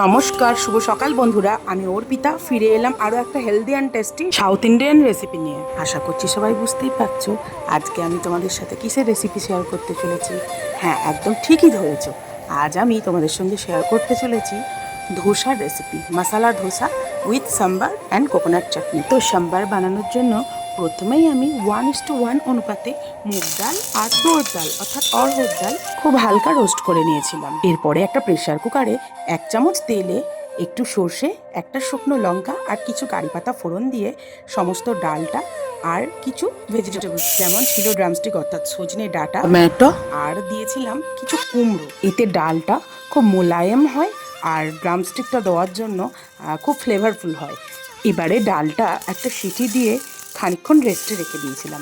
নমস্কার, শুভ সকাল বন্ধুরা। আমি অর্পিতা ফিরে এলাম আরও একটা healthy and tasty south Indian recipe নিয়ে। আশা করছি সবাই বুঝতেই পারছো আজকে আমি তোমাদের সাথে কিসের রেসিপি শেয়ার করতে চলেছি। হ্যাঁ, একদম ঠিকই ধরেছো। আজ আমি তোমাদের সঙ্গে শেয়ার করতে চলেছি ধোসার recipe, masala dosa with sambar and coconut chutney. তো সাম্বার বানানোর জন্য প্রথমেই আমি 1:1 অনুপাতে মুগ ডাল আর তোর ডাল অর্থাৎ অড়হর ডাল খুব হালকা রোস্ট করে নিয়েছিলাম। এরপরে একটা প্রেসার কুকারে 1 চামচ তেলে একটু সর্ষে, একটা শুকনো লঙ্কা আর কিছু কারি পাতা ফোড়ন দিয়ে সমস্ত ডালটা আর কিছু ভেজিটেবলস যেমন ছিল ড্রামস্টিক অর্থাৎ সজনে ডাঁটা, টমেটো আর দিয়েছিলাম কিছু কুমড়ো। এতে ডালটা খুব মোলায়েম হয় আর ড্রামস্টিকটা দেওয়ার জন্য খুব ফ্লেভারফুল হয়। এবারে ডালটা একটা সিটি দিয়ে খানিকক্ষণ রেস্টে রেখে দিয়েছিলাম।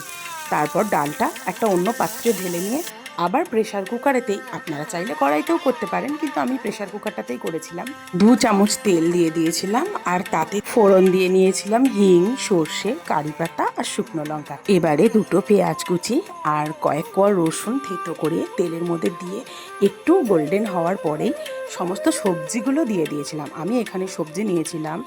তারপর ডালটা একটা অন্য পাত্রে ঢেলে নিয়ে আবার প্রেসার কুকারেতেই, আপনারা চাইলে কড়াইতেও করতে পারেন, কিন্তু আমি প্রেসার কুকারটাতেই করেছিলাম, 2 চামচ তেল দিয়ে দিয়েছিলাম আর তাতে ফোড়ন দিয়ে নিয়েছিলাম হিং, সর্ষে, কারি পাতা আর শুকনো লঙ্কা। এবারে দুটো পেঁয়াজ কুচি আর কয়েক কোয়া রসুন থেতো করে তেলের মধ্যে দিয়ে একটু গোল্ডেন হওয়ার পরেই সমস্ত সবজিগুলো দিয়ে দিয়েছিলাম। আমি এখানে সবজি নিয়েছিলাম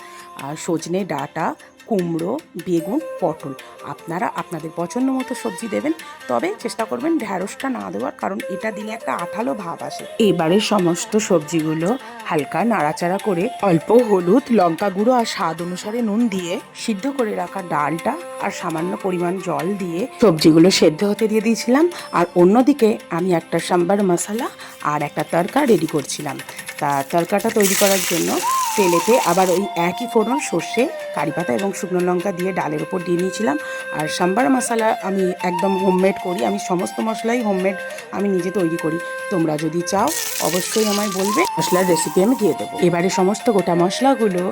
সজনে ডাঁটা, কুমড়ো, বেগুন, পটল। আপনারা আপনাদের পছন্দ মতো সবজি দেবেন, তবে চেষ্টা করবেন ঢ্যাঁড়সটা না দেওয়ার, কারণ এটা দিলে একটা আঠালো ভাব আসে। এবারে সমস্ত সবজিগুলো হালকা নাড়াচাড়া করে অল্প হলুদ, লঙ্কা গুঁড়ো আর স্বাদ অনুসারে নুন দিয়ে সিদ্ধ করে রাখা ডালটা আর সামান্য পরিমাণ জল দিয়ে সবজিগুলো সেদ্ধ হতে দিয়ে দিয়েছিলাম। আর অন্যদিকে আমি একটা সাম্বার মশলা আর একটা তড়কা রেডি করছিলাম। তা তড়কাটা তৈরি করার জন্য তেলেতে আবার ওই একই ফোড়ন, সর্ষে, কারি পাতা এবং শুকনো লঙ্কা দিয়ে ডালের উপর দিয়ে নিয়েছিলাম। আর সাম্বার মশলা আমি একদম হোমমেড করি, আমি সমস্ত মশলাই হোমমেড আমি নিজে তৈরি করি। তোমরা যদি চাও অবশ্যই আমায় বলবে, মশলার রেসিপি আমি দিয়ে দেবো। এবারে সমস্ত গোটা মশলাগুলো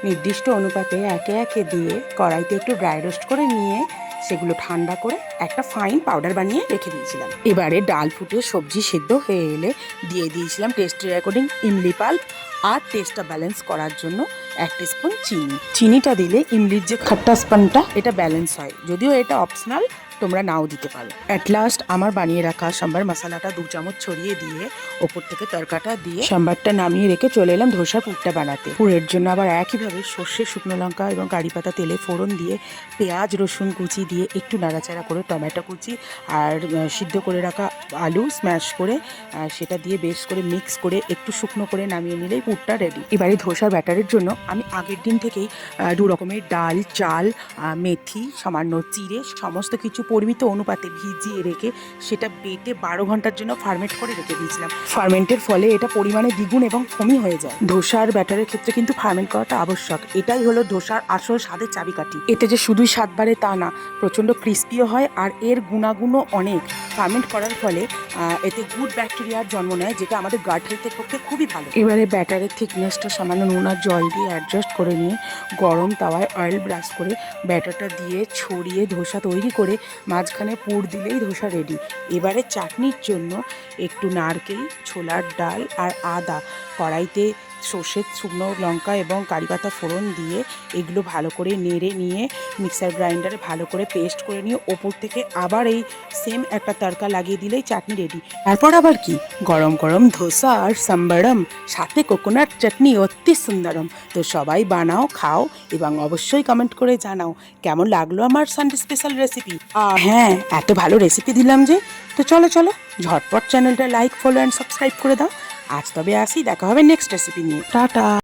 নির্দিষ্ট অনুপাতে একে একে দিয়ে কড়াইতে একটু ড্রাই রোস্ট করে নিয়ে সেগুলো ঠান্ডা করে একটা ফাইন পাউডার বানিয়ে রেখে দিয়েছিলাম। এবারে ডাল ফুটে সবজি সেদ্ধ হয়ে এলে দিয়ে দিয়েছিলাম টেস্টের অ্যাকর্ডিং ইমলি পাল্প আর টেস্টটা ব্যালেন্স করার জন্য 1 টিস্পুন চিনি। চিনিটা দিলে ইমলির যে খট্টাসপনটা এটা ব্যালেন্স হয়, যদিও এটা অপশনাল, তোমরা নাও দিতে পারো। অ্যাট লাস্ট আমার বানিয়ে রাখা সাম্বার মশলাটা 2 চামচ ছড়িয়ে দিয়ে ওপর থেকে তড়কাটা দিয়ে সাম্বারটা নামিয়ে রেখে চলে এলাম ধোসার পুরটা বানাতে। পুরের জন্য আবার একইভাবে সর্ষে, শুকনো লঙ্কা এবং কারি পাতা তেলে ফোড়ন দিয়ে পেঁয়াজ, রসুন কুচি দিয়ে একটু নাড়াচাড়া করে টমেটো কুচি আর সিদ্ধ করে রাখা আলু স্ম্যাশ করে সেটা দিয়ে বেশ করে মিক্স করে একটু শুকনো করে নামিয়ে নিলেই পুরটা রেডি। এবারে ধোসার ব্যাটারের জন্য আমি আগের দিন থেকেই 2 রকমের ডাল, চাল, মেথি, সামান্য চিড়ে সমস্ত কিছু পরিমিত অনুপাতে ভিজিয়ে রেখে সেটা বেটে 12 ঘন্টার জন্য ফার্মেন্ট করে রেখে দিয়েছিলাম। ফার্মেন্টের ফলে এটা পরিমাণে দ্বিগুণ এবং ফমি হয়ে যায়। ধোসার ব্যাটারের ক্ষেত্রে কিন্তু ফার্মেন্ট করাটা আবশ্যক। এটাই হলো ধোসার আসল স্বাদের চাবিকাঠি। এতে যে শুধুই স্বাদ বাড়ে তা না, প্রচণ্ড ক্রিস্পিও হয় আর এর গুণাগুণও অনেক। ফার্মেন্ট করার ফলে এতে গুড ব্যাকটেরিয়ার জন্ম নেয়, যেটা আমাদের গাট হেলথের পক্ষে খুবই ভালো। এবারে ব্যাটারের থিকনেসটা সামান্য নুন আর জল দিয়ে অ্যাডজাস্ট করে নিয়ে গরম তাওয়ায় অয়েল ব্রাশ করে ব্যাটারটা দিয়ে ছড়িয়ে ধোসা তৈরি করে মাঝখানে পুর দিলেই ধোসা রেডি। এবারে চাটনির জন্য একটু নারকেল, ছোলার ডাল আর আদা কড়াইতে সর্ষে, শুকনো লঙ্কা এবং কারি পাতা ফোড়ন দিয়ে এগুলো ভালো করে নেড়ে নিয়ে মিক্সার গ্রাইন্ডারে ভালো করে পেস্ট করে নিয়ে ওপর থেকে আবার এই সেম একটা তড়কা লাগিয়ে দিলেই চাটনি রেডি। তারপর আবার কি, গরম গরম ধোসা আর সাম্বারম, সাথে কোকোনাট চাটনি, অতি সুন্দরম। তো সবাই বানাও, খাও এবং অবশ্যই কমেন্ট করে জানাও কেমন লাগলো আমার সানডে স্পেশাল রেসিপি। আর হ্যাঁ, এত ভালো রেসিপি দিলাম যে, তো চলো ঝটপট চ্যানেলটা লাইক, ফলো অ্যান্ড সাবস্ক্রাইব করে দাও। আজ তবে আসি, দেখা হবে নেক্সট রেসিপি নিয়ে। টাটা।